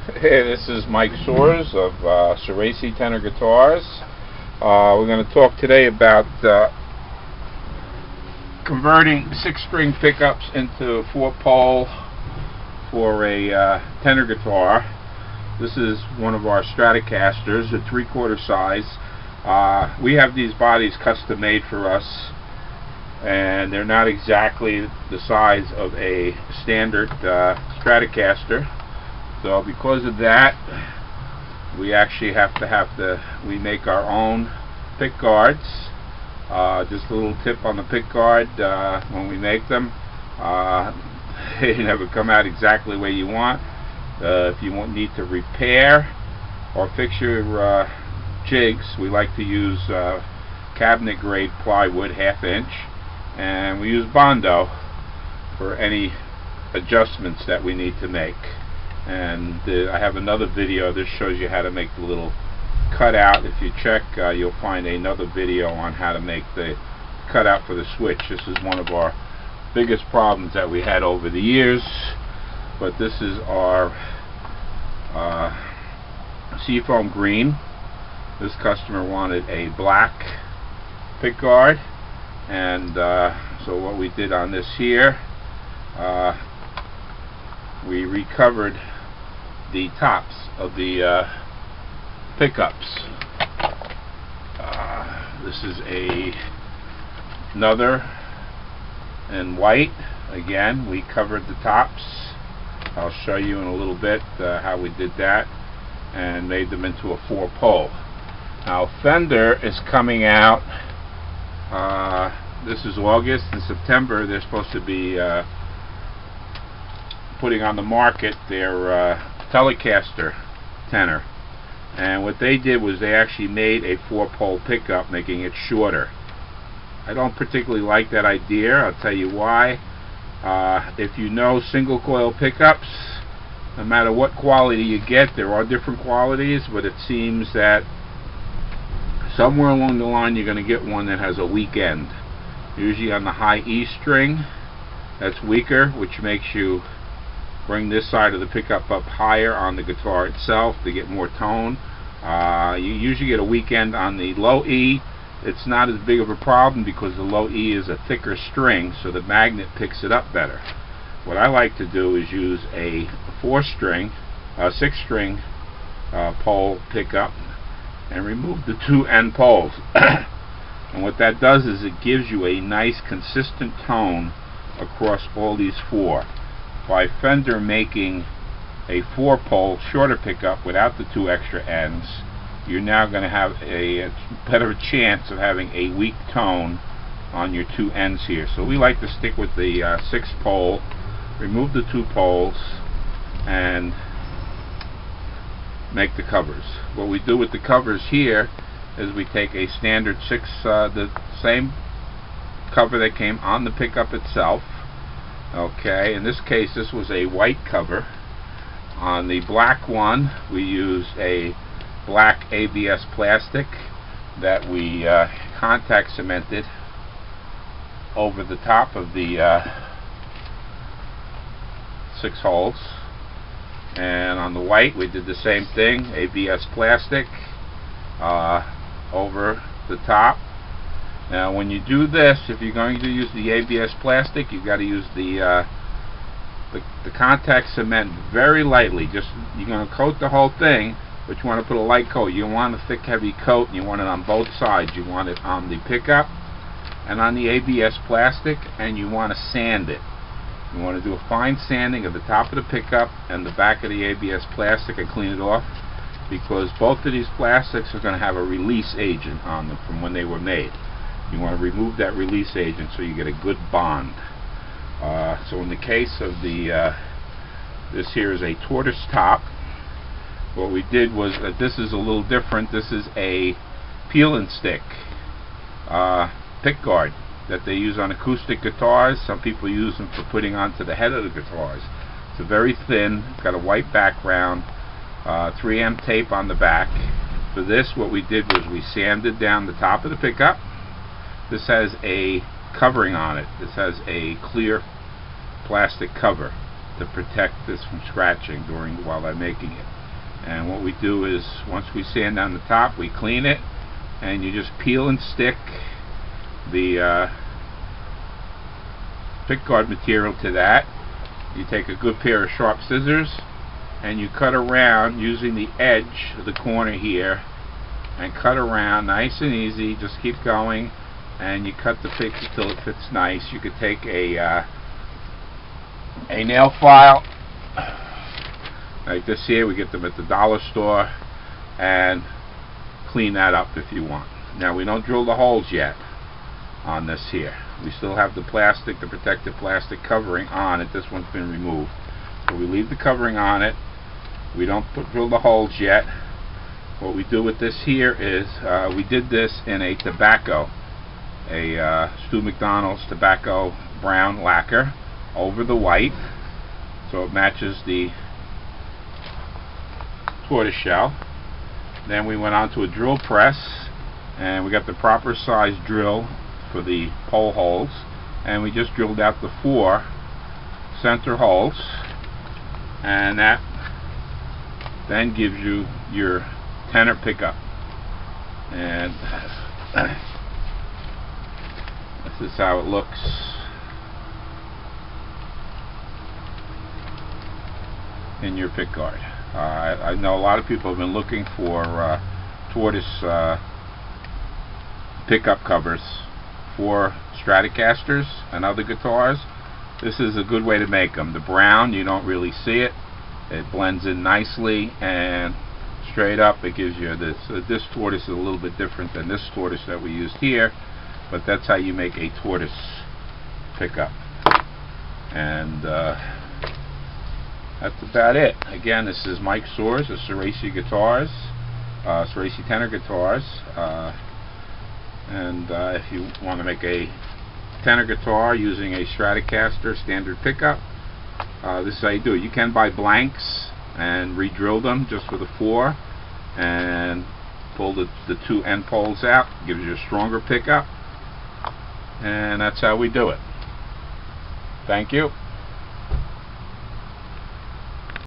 Hey, this is Mike Soares of Ceresi Tenor Guitars. We're going to talk today about converting 6-string pickups into 4-pole for a tenor guitar. This is one of our Stratocasters, a 3/4 size. We have these bodies custom made for us, and they're not exactly the size of a standard Stratocaster. So because of that, we actually we make our own pick guards. Just a little tip on the pick guard: when we make them, they never come out exactly where you want. If you need to repair or fix your jigs, we like to use cabinet grade plywood, 1/2 inch, and we use Bondo for any adjustments that we need to make. And I have another video. This shows you how to make the little cutout. If you check, you'll find another video on how to make the cutout for the switch. This is one of our biggest problems that we had over the years. But this is our seafoam green. This customer wanted a black pick guard, and so what we did on this here, we recovered the tops of the pickups. This is another in white. Again, we covered the tops. I'll show you in a little bit how we did that and made them into a 4-pole. Now Fender is coming out. This is August. In September they're supposed to be putting on the market their Stratocaster tenor, and what they did was they actually made a 4-pole pickup, making it shorter. I don't particularly like that idea. I'll tell you why. If you know single coil pickups, no matter what quality you get, there are different qualities, but it seems that somewhere along the line you're going to get one that has a weak end, usually on the high E string. That's weaker, which makes you bring this side of the pickup up higher on the guitar itself to get more tone. You usually get a weak end on the low E. It's not as big of a problem because the low E is a thicker string, so the magnet picks it up better. What I like to do is use a 6-string pole pickup and remove the 2 end poles. And what that does is it gives you a nice consistent tone across all these 4. By Fender making a 4-pole shorter pickup without the 2 extra ends, you're now going to have a better chance of having a weak tone on your 2 ends here. So we like to stick with the 6-pole, remove the 2 poles, and make the covers. What we do with the covers here is we take a standard the same cover that came on the pickup itself. Okay, in this case this was a white cover. On the black one we used a black ABS plastic that we contact cemented over the top of the 6 holes. And on the white we did the same thing, ABS plastic over the top. Now when you do this, if you're going to use the ABS plastic, you've got to use the contact cement very lightly. Just, you're going to coat the whole thing, but you want to put a light coat. You want a thick heavy coat, and you want it on both sides. You want it on the pickup and on the ABS plastic, and you want to sand it. You want to do a fine sanding of the top of the pickup and the back of the ABS plastic and clean it off, because both of these plastics are going to have a release agent on them from when they were made. You want to remove that release agent so you get a good bond. So in the case of this here is a tortoise top. What we did was that this is a little different. This is a peel and stick pick guard that they use on acoustic guitars. Some people use them for putting onto the head of the guitars. It's very thin, it's got a white background, 3M tape on the back. For this, what we did was we sanded down the top of the pickup. This has a covering on it. This has a clear plastic cover. to protect this from scratching while I'm making it. And what we do is, once we sand down the top, we clean it, and you just peel and stick the pickguard material to that. You take a good pair of sharp scissors and you cut around using the edge of the corner here, and cut around nice and easy. Just keep going, and you cut the pick until it fits nice. You could take a nail file like this here. We get them at the dollar store, and clean that up if you want. Now, we don't drill the holes yet on this here. We still have the plastic, the protective plastic covering on it. This one's been removed, so we leave the covering on it. We don't drill the holes yet. What we do with this here is, we did this in a tobacco, Stu McDonald's tobacco brown lacquer over the white, so it matches the tortoiseshell. Then we went on to a drill press, and we got the proper size drill for the pole holes, and we just drilled out the 4 center holes, and that then gives you your tenor pickup. And this is how it looks in your pickguard. I know a lot of people have been looking for tortoise pickup covers for Stratocasters and other guitars. This is a good way to make them. The brown, you don't really see it. It blends in nicely, and straight up it gives you this. This tortoise is a little bit different than this tortoise that we used here, but that's how you make a tortoise pickup. And that's about it. Again, this is Mike Soares of Cerasi Guitars, Cerasi Tenor Guitars. And if you want to make a tenor guitar using a Stratocaster standard pickup, this is how you do it. You can buy blanks and re-drill them just for the 4, and pull the 2 end poles out. Gives you a stronger pickup, and that's how we do it. Thank you.